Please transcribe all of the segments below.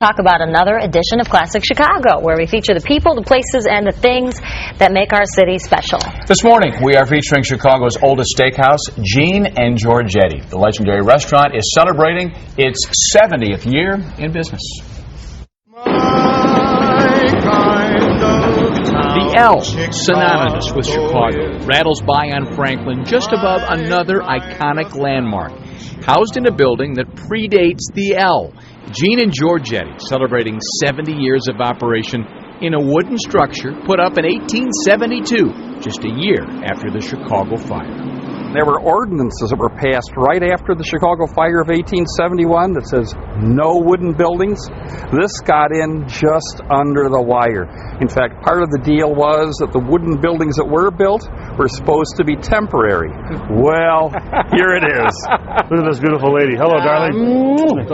Talk about another edition of Classic Chicago, where we feature the people, the places, and the things that make our city special. This morning, we are featuring Chicago's oldest steakhouse, Gene and Georgetti. The legendary restaurant is celebrating its 70th year in business. The L, synonymous with Chicago, rattles by on Franklin just above another iconic landmark, housed in a building that predates the L. Gene and Georgetti, celebrating 70 years of operation in a wooden structure put up in 1872, just a year after the Chicago fire. There were ordinances that were passed right after the Chicago fire of 1871 that says no wooden buildings. This got in just under the wire. In fact, part of the deal was that the wooden buildings that were built were supposed to be temporary. Well, here it is. Look at this beautiful lady. Hello, darling.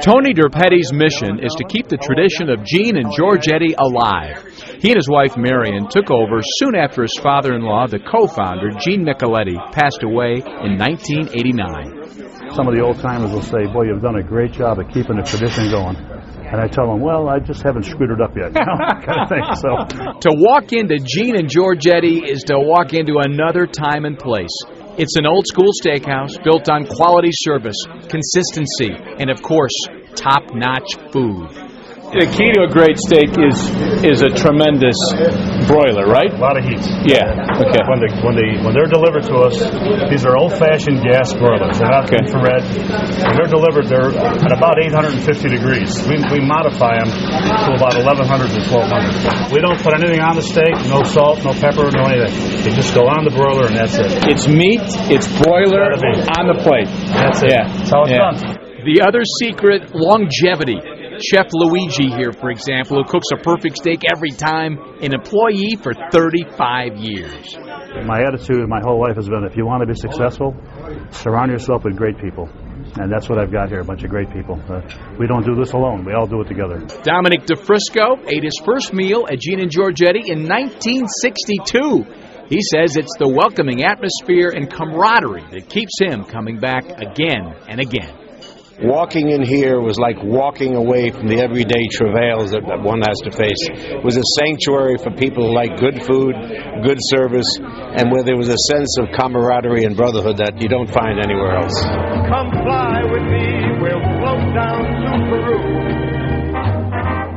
Tony Derpetty's mission is to keep the tradition of Gene and Georgetti alive. He and his wife Marion took over soon after his father-in-law, the co-founder, Gene Michelotti, passed away in 1989. Some of the old-timers will say, boy, you've done a great job of keeping the tradition going. And I tell them, well, I just haven't screwed it up yet, you know, kind of thing. So to walk into Gene and Georgetti is to walk into another time and place. It's an old-school steakhouse built on quality service, consistency, and, of course, top-notch food. The key to a great steak is a tremendous broiler, right? a lot of heat. Yeah. Okay. When they're delivered to us, these are old-fashioned gas broilers. They're not infrared. When they're delivered, they're at about 850 degrees. We modify them to about 1100 to 1200. We don't put anything on the steak. No salt, no pepper, no anything. They just go on the broiler, and that's it. It's meat. It's broiler on the plate. That's it. Yeah. That's how it's done. The other secret, longevity. Chef Luigi here, for example, who cooks a perfect steak every time, an employee for 35 years. My attitude my whole life has been, if you want to be successful, surround yourself with great people. And that's what I've got here, a bunch of great people. We don't do this alone. We all do it together. Dominic DeFrisco ate his first meal at Gene and Georgetti in 1962. He says it's the welcoming atmosphere and camaraderie that keeps him coming back again and again. Walking in here was like walking away from the everyday travails that one has to face. It was a sanctuary for people who like good food, good service, and where there was a sense of camaraderie and brotherhood that you don't find anywhere else. Come fly with me, we'll float down to Peru.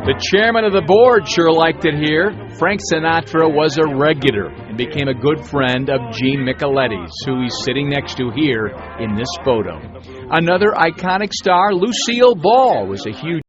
The chairman of the board sure liked it here. Frank Sinatra was a regular and became a good friend of Gene Michelotti's, who he's sitting next to here in this photo. Another iconic star, Lucille Ball, was a huge